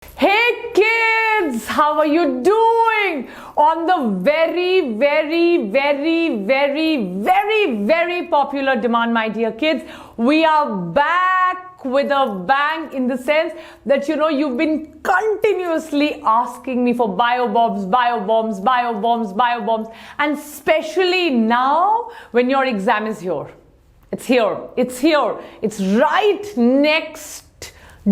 Hey kids, how are you doing? On the very popular demand, my dear kids, we are back with a bang in the sense that you've been continuously asking me for biobombs, and especially now when your exam is here. It's here. It's right next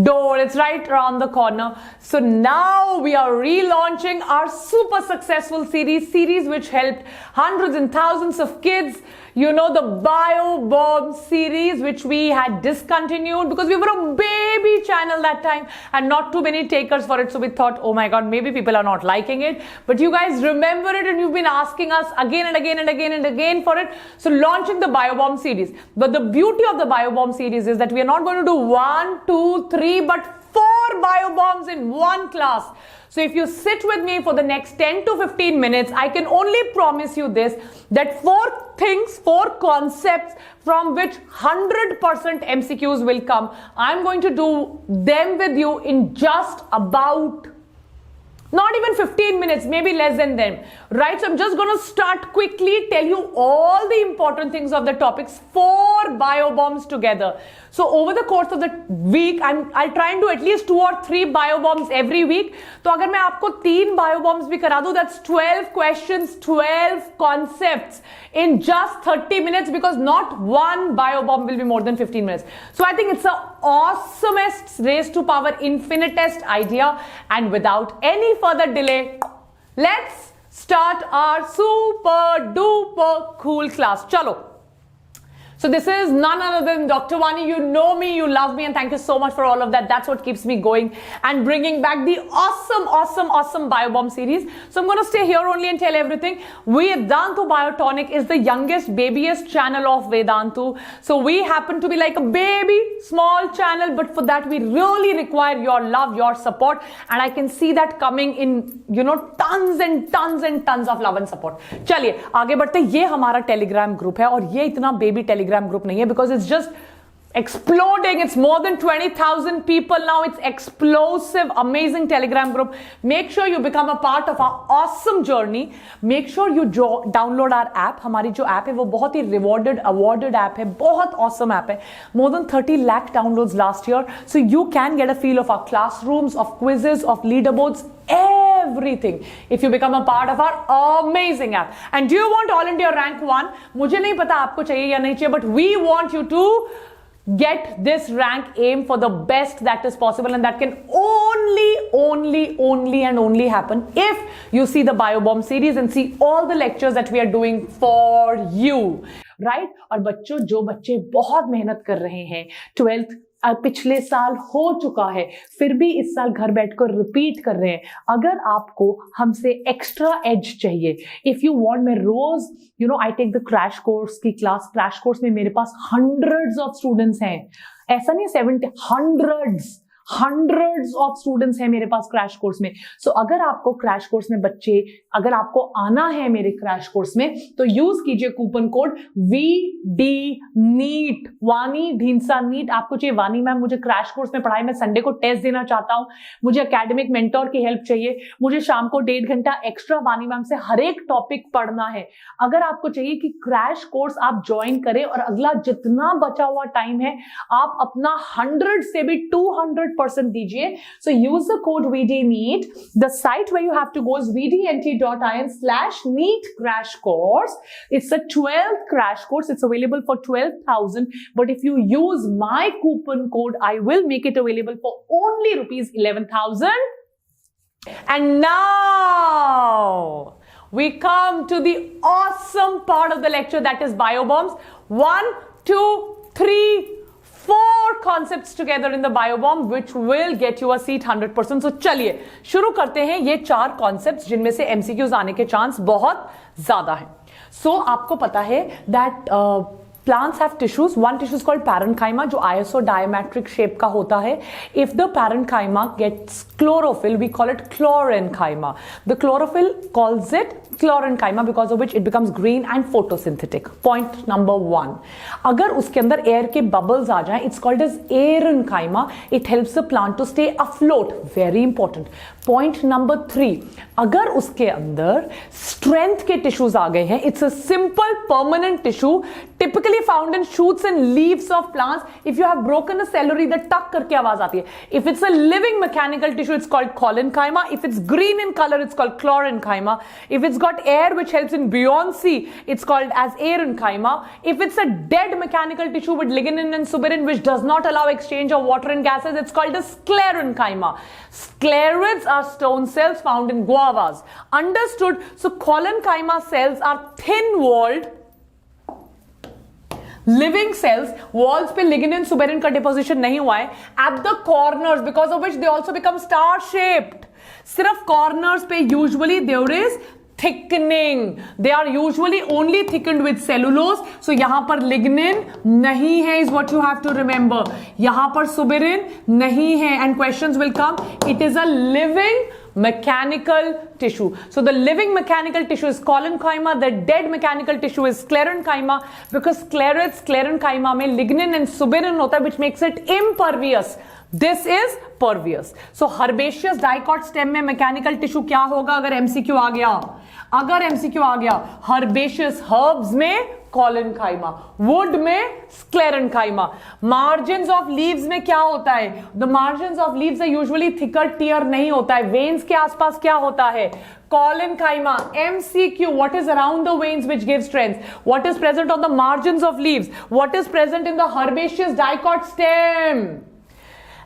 door. It's right around the corner. So now we are relaunching our super successful series which helped hundreds and thousands of kids. The Biobombs series, which we had discontinued because we were a baby channel that time and not too many takers for it. So we thought, oh my God, maybe people are not liking it. But you guys remember it and you've been asking us again and again for it. So launching the Biobombs series. But the beauty of the Biobombs series is that we are not going to do 1, 2, 3, but 4 biobombs in one class. So if you sit with me for the next 10 to 15 minutes, I can only promise you this, that 4 things, 4 concepts from which 100% MCQs will come. I'm going to do them with you in just about not even 15 minutes, maybe less than them, right? So I'm just going to start quickly, tell you all the important things of the topics, 4 biobombs together. So over the course of the week, I'll try and do at least 2 or 3 biobombs every week. So अगर मैं आपको 3 biobombs भी करा दूँ, that's 12 questions, 12 concepts in just 30 minutes, because not one biobomb will be more than 15 minutes. So I think it's the awesomest raised to power infinitest idea. And without any further delay, let's start our super duper cool class. Chalo. So this is none other than Dr. Vani. You know me, you love me, and thank you so much for all of that. That's what keeps me going and bringing back the awesome Biobomb series. So I'm going to stay here only and tell everything. Vedantu Biotonic is the youngest, babyest channel of Vedantu. So we happen to be like a baby, small channel, but for that we really require your love, your support. And I can see that coming in, tons and tons of love and support. चलिए आगे बढ़ते हैं. ये हमारा Telegram group है और ये इतना baby Telegram group nahi hai because it's just exploding. It's more than 20,000 people now. It's explosive, amazing telegram group. Make sure you become a part of our awesome journey. Make sure you download our app. हमारी जो app है वो बहुत ही rewarded, awarded app है, बहुत awesome app है. More than 30 lakh downloads last year. So you can get a feel of our classrooms, of quizzes, of leaderboards, everything if you become a part of our amazing app. And do you want All India Rank 1? मुझे नहीं पता आपको चाहिए या नहीं चाहिए, but we want you to get this rank. Aim for the best that is possible, and that can only happen if you see the Biobomb series and see all the lectures that we are doing for you, right? और बच्चों, जो बच्चे बहुत मेहनत कर रहे हैं, 12th पिछले साल हो चुका है, फिर भी इस साल घर बैठकर रिपीट कर रहे हैं, अगर आपको हमसे एक्स्ट्रा एज चाहिए, इफ यू वांट, मैं रोज I take the crash course की क्लास. क्रैश कोर्स में मेरे पास हंड्रेड्स ऑफ स्टूडेंट्स हैं, ऐसा नहीं 70, हंड्रेड्स ऑफ स्टूडेंट्स हैं मेरे पास क्रैश कोर्स में. सो अगर आपको क्रैश कोर्स में बच्चे, अगर आपको आना है मेरे क्रैश कोर्स में, तो यूज कीजिए कूपन कोड VD वानी ढींसा नीट. आपको चाहिए वानी मैम मुझे क्रैश कोर्स में पढ़ाई, मैं संडे को टेस्ट देना चाहता हूं, मुझे एकेडमिक मेंटोर की हेल्प चाहिए, मुझे शाम को 1.5 घंटा एक्स्ट्रा वानी मैम से हर एक टॉपिक पढ़ना है. अगर आपको चाहिए कि क्रैश कोर्स आप ज्वाइन करें और अगला जितना बचा हुआ टाइम है आप अपना 100 से भी 200% दीजिए. So use the code VDNEET. The site where you have to go is vdnt.in/NEET crash course. It's a 12th crash course. It's available for 12,000. But if you use my coupon code, I will make it available for only rupees 11,000. And now we come to the awesome part of the lecture, that is Biobombs. 1, 2, 3, 4 concepts together in the Biobomb which will get you a seat 100%. So चलिए शुरू करते हैं. ये 4 concepts जिनमें से MCQs आने के chance बहुत ज्यादा है. So आपको पता है that Plants have tissues. One tissue is called parenchyma, जो isodiametric shape का होता है. If the parenchyma gets chlorophyll, we call it chlorenchyma. The chlorophyll calls it chlorenchyma because of which it becomes green and photosynthetic. Point number 1. अगर उसके अंदर air के bubbles आ जाएं, it's called as aerenchyma. It helps the plant to stay afloat. Very important. Point number 3. अगर उसके अंदर strength के tissues आ गए हैं, it's a simple permanent tissue typically found in shoots and leaves of plants. If you have broken a celery, the tuck करके आवाज आती है. If it's a living mechanical tissue, it's called collenchyma. If it's green in color, it's called chlorenchyma. If it's got air which helps in buoyancy, it's called as aerenchyma. If it's a dead mechanical tissue with lignin and suberin which does not allow exchange of water and gases, it's called as sclerenchyma. Sclerids are stone cells found in guavas. Understood? So collenchyma cells are thin-walled living cells. Walls पे lignin suberin का deposition नहीं हुआ है. At the corners, because of which they also become star shaped. सिर्फ corners पे usually there is thickening. They are usually only thickened with cellulose. So यहाँ पर lignin नहीं है is what you have to remember. यहाँ पर suberin नहीं है and questions will come. It is a living mechanical tissue. So the living mechanical tissue is collenchyma, the dead mechanical tissue is sclerenchyma because sclerenchyma में lignin and suberin होता है which makes it impervious. This is pervious. So herbaceous dicot stem में mechanical tissue क्या होगा अगर MCQ आ गया? अगर MCQ आ गया herbaceous herbs में collenchyma, wood में sclerenchyma. Margins of leaves में क्या होता है? The margins of leaves are usually thicker tier नहीं होता है. Veins के आसपास क्या होता है? Collenchyma. MCQ. What is around the veins which gives strength? What is present on the margins of leaves? What is present in the herbaceous dicot stem?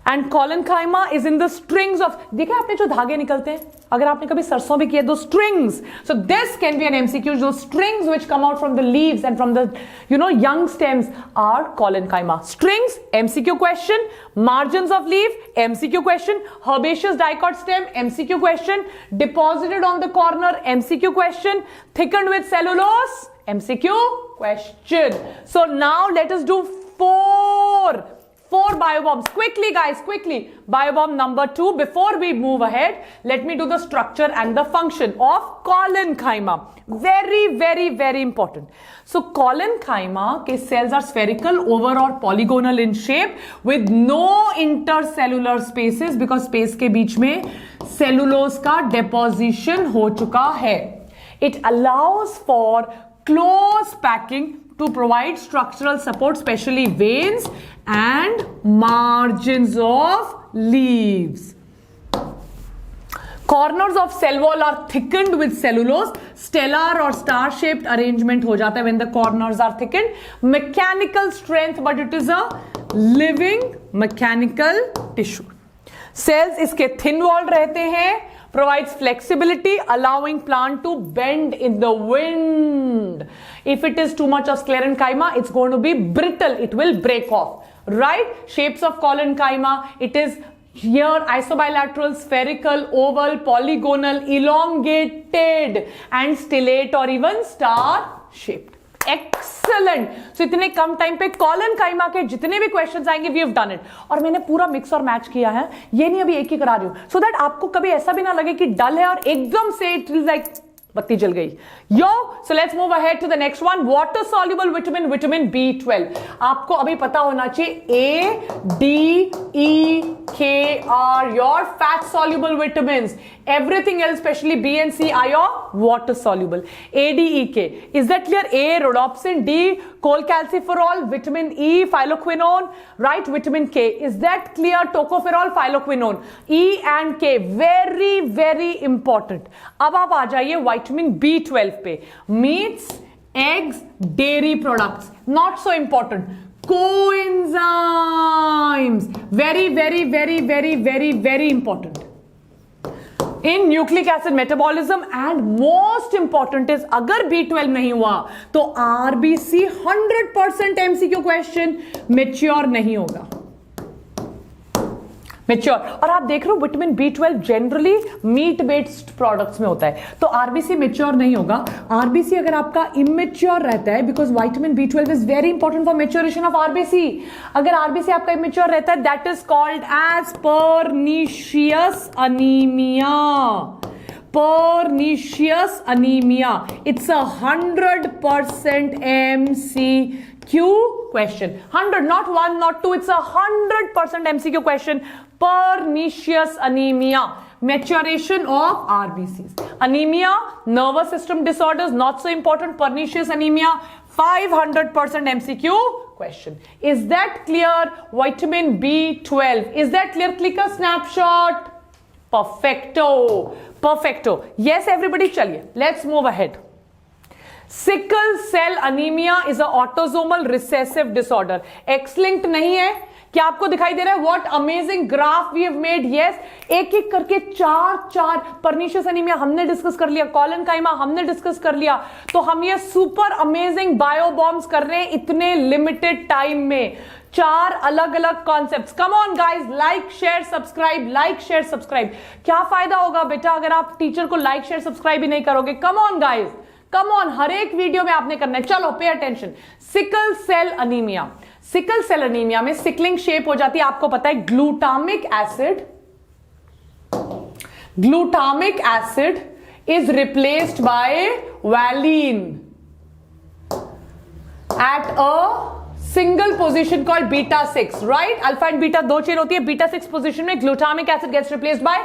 And collenchyma is in the strings of, देखा आपने जो धागे निकलते हैं, अगर आपने कभी सरसों भी किया, those strings. So this can be an MCQ. Those strings which come out from the leaves and from the young stems are collenchyma. Strings, MCQ question. Margins of leaf, MCQ question. Herbaceous dicot stem, MCQ question. Deposited on the corner, MCQ question. Thickened with cellulose, MCQ question. So now let us do four biobombs. Quickly guys, quickly. Biobomb number 2. Before we move ahead, let me do the structure and the function of collenchyma. Very, very, very important. So collenchyma के cells are spherical, oval or polygonal in shape with no intercellular spaces because space के बीच में cellulose का deposition हो चुका है. It allows for close packing to provide structural support, especially veins and margins of leaves. Corners of cell wall are thickened with cellulose. Stellar or star-shaped arrangement हो जाता है when the corners are thickened. Mechanical strength, but it is a living mechanical tissue. Cells इसके thin walled रहते हैं. Provides flexibility, allowing plant to bend in the wind. If it is too much of sclerenchyma, it's going to be brittle. It will break off. Right? Shapes of collenchyma. It is here isobilateral, spherical, oval, polygonal, elongated, and stellate or even star-shaped. Excellent. So इतने कम time पे collenchyma के जितने भी questions आएंगे we have done it. और मैंने पूरा mix और मैच किया है. ये नहीं अभी एक ही करा रही हूं. So that आपको कभी ऐसा भी ना लगे कि डल है और एकदम से it is like बत्ती जल गई. Yo, so let's move ahead to the next one. Water soluble vitamin, vitamin B12. आपको अभी पता होना चाहिए A, D, E, K are your fat soluble vitamins. Everything else, especially B and C, are your water soluble. A, D, E, K. Is that clear? A, rhodopsin. D, cholecalciferol. Vitamin E, phylloquinone. Right? Vitamin K. Is that clear? Tocopherol, phylloquinone. E and K. Very, very important. अब आप आ जाइए vitamin B12 पे. Meats, eggs, dairy products. Not so important. Coenzymes. Very, very, very, very, very, very important. In nucleic acid metabolism and most important is अगर B12 नहीं हुआ तो RBC 100% MCQ question mature नहीं होगा. मेच्योर। और आप देख रहे हो vitamin B12 generally meat based products में होता है, तो आरबीसी मेच्योर नहीं होगा। आरबीसी अगर आपका इमेच्योर रहता है, because vitamin B12 is very important for maturation of RBC, अगर आरबीसी आपका इमेच्योर रहता है that is called as pernicious anaemia. Pernicious anemia. It's a 100% MCQ question. 100, not 1, not 2. It's a 100% MCQ question. Pernicious anemia. Maturation of RBCs. Anemia, nervous system disorders, not so important. Pernicious anemia, 500% MCQ question. Is that clear? Vitamin B12. Is that clear? Click a snapshot. Perfecto. Perfecto. Yes, everybody, चलिए, let's move ahead. Sickle cell anemia is a autosomal recessive disorder. X-linked नहीं है, क्या आपको दिखाई दे रहा है? What amazing graph we have made. Yes, एक एक करके चार पर्निशियस अनीमिया हमने डिस्कस कर लिया, कॉलेनकाइमा हमने डिस्कस कर लिया, तो हम ये सुपर अमेजिंग बायोबॉम्ब्स कर रहे हैं इतने लिमिटेड टाइम में। 4 अलग अलग concepts. Come on guys, like share subscribe, like share subscribe. क्या फायदा होगा बेटा अगर आप टीचर को लाइक शेयर सब्सक्राइब ही नहीं करोगे? Come on guys, come on, हर एक वीडियो में आपने करना है। चलो pay attention. Sickle cell anaemia, sickle cell anaemia में सिकलिंग शेप हो जाती है, आपको पता है। Glutamic acid is replaced by valine at a single position called beta 6, right? Alpha and beta 2 chain होती है, बीटा 6 पोजीशन में glutamic acid gets replaced by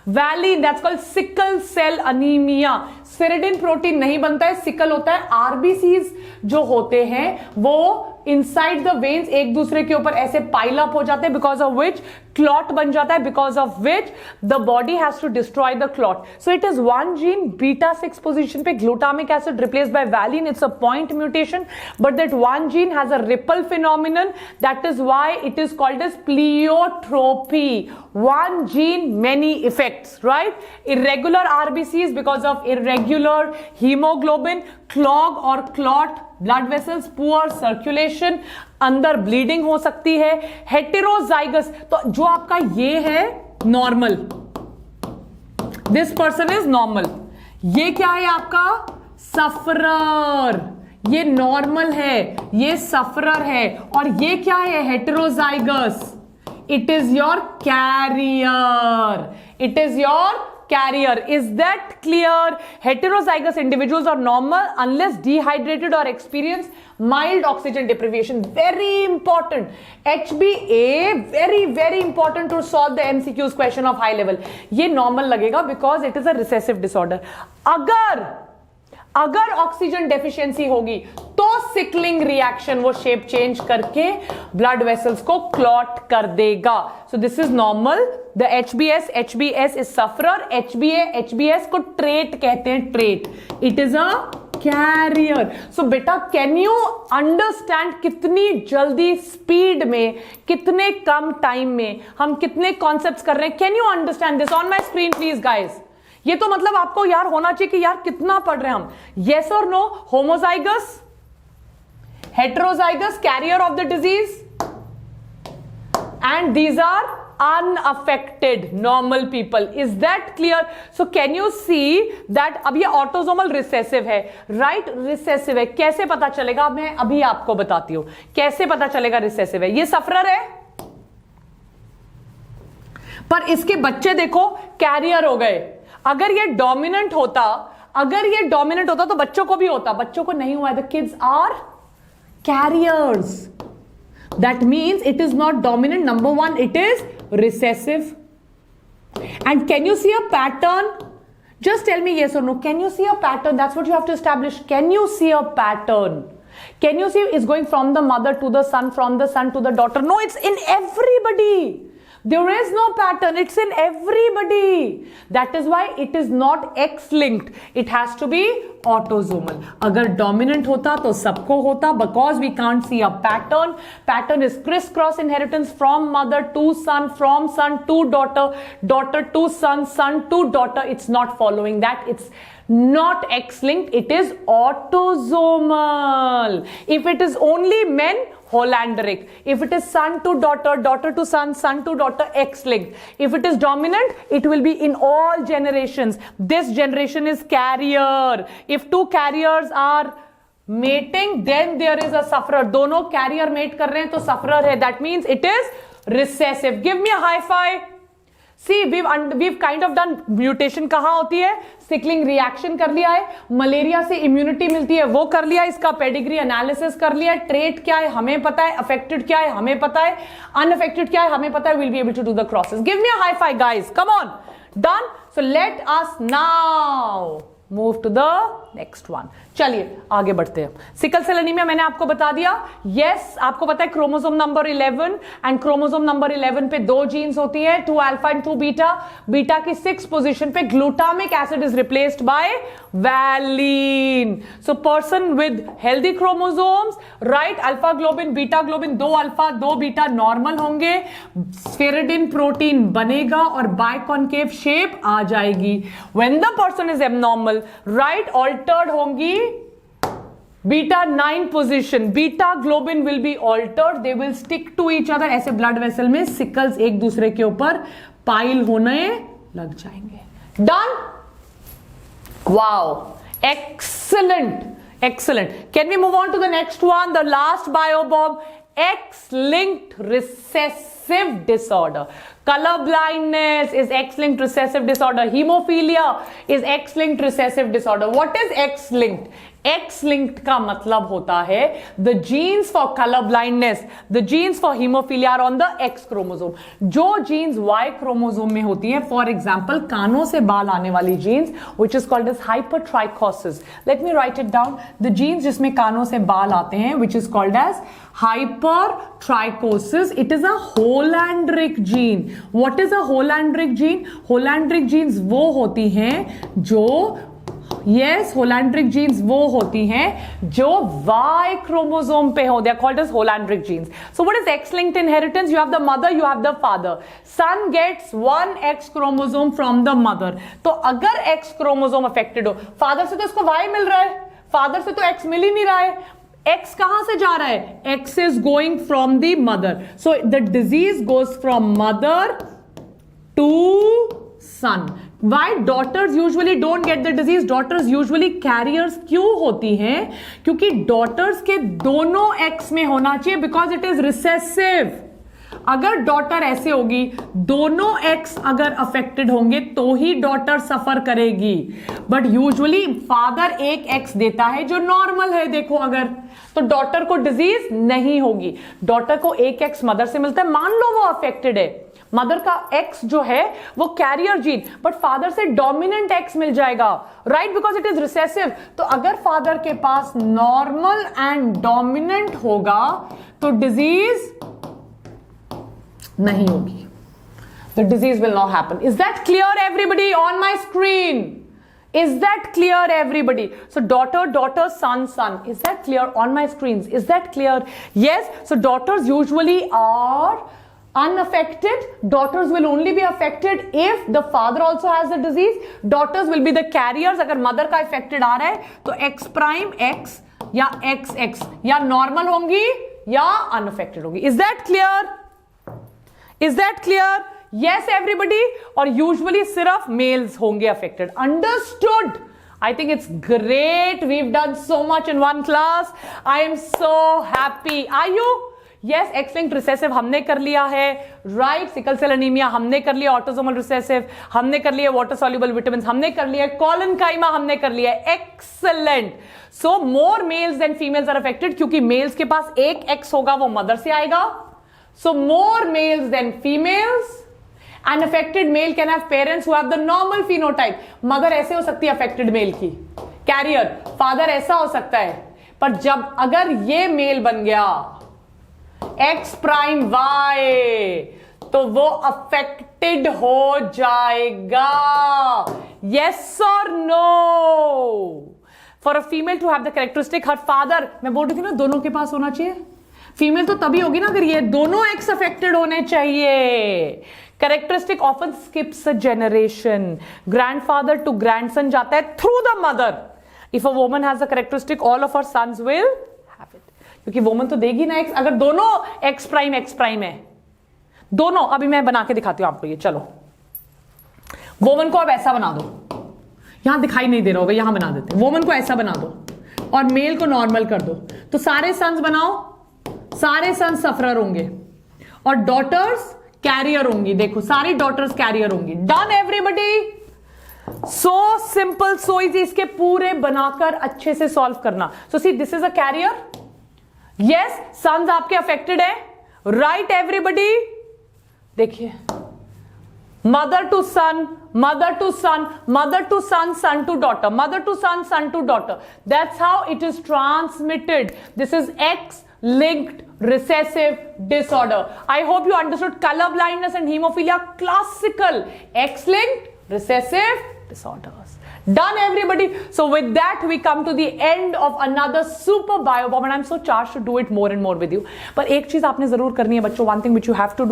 valine, that's called sickle cell anaemia. स्फेरिडिन protein नहीं बनता है, sickle होता है। RBCs जो होते हैं वो इनसाइड द वेन्स एक दूसरे के ऊपर ऐसे पाइल अप हो जाते हैं, बिकॉज ऑफ विच क्लॉट बन जाता है, because of which the body has to destroy the clot. So it is one gene beta 6 position पे glutamic acid replaced by valine, it's a point mutation, but that one gene has a ripple phenomenon, that is why it is called as pleiotropy. One gene, many effects, right? Irregular RBCs because of irregular hemoglobin, clog or clot blood vessels, poor circulation, अंदर bleeding हो सकती है। Heterozygous, तो जो आपका ये है normal, this person is normal, ये क्या है आपका? sufferer, ये normal है, ये sufferer है, और ये क्या है? heterozygous, it is your carrier, it is your carrier. Is that clear? Heterozygous individuals are normal unless dehydrated or experience mild oxygen deprivation. Very important. HbA, very very important to solve the MCQs question of high level. ये normal लगेगा because it is a recessive disorder. अगर oxygen deficiency होगी तो sickling reaction वो shape change करके blood vessels को clot कर देगा। So this is normal. The HbS is sufferer, HbS को ट्रेट कहते हैं, trait. It is a carrier. So बेटा कैन यू अंडरस्टैंड कितनी जल्दी स्पीड में, कितने कम टाइम में हम कितने कॉन्सेप्ट्स कर रहे हैं? Can you understand this on my screen please guys? ये तो मतलब आपको यार होना चाहिए कि यार कितना पढ़ रहे हैं हम। येस और no? Homozygous, heterozygous, carrier of the disease, and these are unaffected normal people. Is that clear? So can you see that अब ये ऑटोसोमल रिसेसिव है, राइट? रिसेसिव है, कैसे पता चलेगा? मैं अभी आपको बताती हूं कैसे पता चलेगा रिसेसिव है। ये सफरर है, पर इसके बच्चे देखो कैरियर हो गए। अगर ये डोमिनेंट होता, तो बच्चों को भी होता, बच्चों को नहीं हुआ। The kids are carriers, that means it is not dominant. Number 1, it is recessive. And can you see a pattern? Just tell me yes or no. Can you see a pattern? That's what you have to establish. Can you see a pattern? Can you see it's going from the mother to the son, from the son to the daughter? No, it's in everybody. There is no pattern. It's in everybody. That is why it is not X-linked. It has to be autosomal. अगर dominant होता तो सबको होता, because we can't see a pattern. Pattern is crisscross inheritance from mother to son, from son to daughter, daughter to son, son to daughter. It's not following that. It's not X-linked. It is autosomal. If it is only men, Holandric. If it is son to daughter, daughter to son, son to daughter, X-linked. If it is dominant, it will be in all generations. This generation is carrier. If two carriers are mating, then there is a sufferer. दोनों carrier mate कर रहे हैं तो sufferer है. That means it is recessive. Give me a high five. See, we've kind of done mutation. कहाँ होती है? Sickling reaction कर लिया है, मलेरिया से इम्यूनिटी मिलती है वो कर लिया, इसका पेडिग्री एनालिसिस कर लिया, ट्रेट क्या है हमें पता है, अफेक्टेड क्या है हमें पता है, अनअफेक्टेड क्या है हमें पता है. Will be able to do the crosses. Give me a high five guys, come on. Done. So let us now move to the next one. चलिए आगे बढ़ते हैं. सिकल सेल एनीमिया मैंने आपको बता दिया. यस, आपको पता है chromosome number 11 and chromosome number 11 पे दो जीन्स होती हैं, 2 अल्फा एंड 2 बीटा. बीटा की 6 पोजीशन पे glutamic acid is replaced by valine. So person with healthy chromosomes, right, alpha globin beta globin, 2 alpha 2 beta normal होंगे, स्फेरिडिन प्रोटीन बनेगा और बाइकॉन्केव शेप आ जाएगी. When the person is abnormal, right, altered होंगी beta 9 position, beta globin will be altered, they will stick to each other. ऐसे blood vessel में sickles एक दूसरे के ऊपर पाइल होने लग जाएंगे. Done. Wow, excellent, excellent. Can we move on to the next one, the last biobomb? X-linked recessive disorder. Color blindness is X-linked recessive disorder. Hemophilia is X-linked recessive disorder. What is X-linked? X-linked का मतलब होता है the genes for color blindness, the genes for hemophilia are on the X chromosome. जो genes Y chromosome में होती हैं, for example कानों से बाल आने वाली genes which is called as hypertrichosis. Let me write it down. The genes जिसमें कानों से बाल आते हैं which is called as hypertrichosis. It is a Holandric gene. What is a Holandric gene? Holandric genes वो होती हैं जो Holandric genes वो होती हैं जो Y chromosome पे हो. They are called as Holandric genes. So what is X-linked inheritance? You have the mother, you have the father. Son gets one X chromosome from the mother. तो अगर X chromosome affected हो, father से तो इसको Y मिल रहा है, father से तो X मिल ही नहीं रहा है. X कहां से जा रहा है? X is going from the mother. So the disease goes from mother to son. Why daughters usually don't get the disease? Daughters usually carriers क्यों होती हैं? क्योंकि daughters के दोनों X में होना चाहिए because it is recessive. अगर डॉटर ऐसे होगी, दोनों एक्स अगर अफेक्टेड होंगे तो ही डॉटर सफर करेगी. बट यूजुअली फादर एक एक्स देता है जो नॉर्मल है. देखो अगर तो डॉटर को डिजीज नहीं होगी. डॉटर को एक एक्स मदर से मिलता है, मान लो वो अफेक्टेड है, मदर का एक्स जो है वो कैरियर जीन, बट फादर से डोमिनेंट एक्स मिल जाएगा, right, because it is recessive. तो अगर फादर के पास नॉर्मल एंड डोमिनेंट होगा तो डिजीज नहीं होगी. The disease will not happen. Is that clear everybody on my screen? Is that clear everybody? So daughter, daughter, son, son. Is that clear on my screens? Is that clear? Yes. So daughters usually are unaffected. Daughters will only be affected if the father also has the disease. Daughters will be the carriers. अगर mother का affected आ रहा है तो X prime X या XX या normal होंगी या unaffected होंगी. Is that clear? Is that clear? Yes everybody. और usually सिर्फ males होंगे affected. Understood? I think it's great. We've done so much in one class. I am so happy. Are you? Yes, X-linked recessive हमने कर लिया है, right? Sickle cell anemia हमने कर लिया, autosomal recessive हमने कर लिया, water soluble vitamins हमने कर लिया, Collenchyma हमने कर लिया. Excellent. So more males than females are affected क्योंकि males के पास एक X होगा वो mother से आएगा. So more males than females. An affected male can have parents who have the normal phenotype. Mother ऐसे हो सकती है affected male की, carrier. Father ऐसा हो सकता है. पर जब अगर ये male बन गया X prime Y तो वो affected हो जाएगा. Yes or no? For a female to have the characteristic, her father, मैं बोल रही थी ना दोनों के पास होना चाहिए. फीमेल तो तभी होगी ना अगर ये दोनों एक्स अफेक्टेड होने चाहिए. Characteristic often skips a generation. Grandfather to grandson जाता है through the mother. If a woman has a characteristic all of her sons will have it. क्योंकि वोमन तो देगी ना एक्स, अगर दोनों एक्स प्राइम है, दोनों। अभी मैं बना के दिखाती हूं आपको ये, चलो। वोमन को अब ऐसा बना दो, यहां दिखाई नहीं दे रहा होगा, यहां बना देते। वोमन को ऐसा बना दो और मेल को नॉर्मल कर दो, तो सारे सन्स बनाओ, सारे सन्स सफरर होंगे और डॉटर्स कैरियर होंगी। देखो सारी डॉटर्स कैरियर होंगी। Done everybody? So simple, so easy. इसके पूरे बनाकर अच्छे से सॉल्व करना। So see, this is a carrier, yes, sons आपके अफेक्टेड है, राइट एवरीबॉडी? देखिए, mother to son, mother to son, mother to son, son to daughter, mother to son, son to daughter. That's how it is transmitted. This is X-linked recessive disorder. I hope you understood color blindness and hemophilia, classical X-linked recessive disorders. Done everybody? So with that we come to the end of another super biobomb and I'm so charged to do it more and more with you. पर एक चीज आपने जरूर करनी है बच्चों, one thing which you have to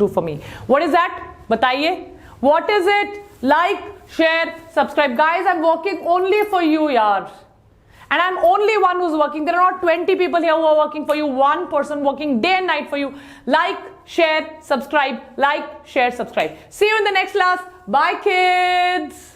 do for me. What is that? बताइए. What is it? Like, share, subscribe. Guys, I'm working only for you, yaar. And I'm only one who's working. There are not 20 people here who are working for you. One person working day and night for you. Like, share, subscribe. Like, share, subscribe. See you in the next class. Bye, kids.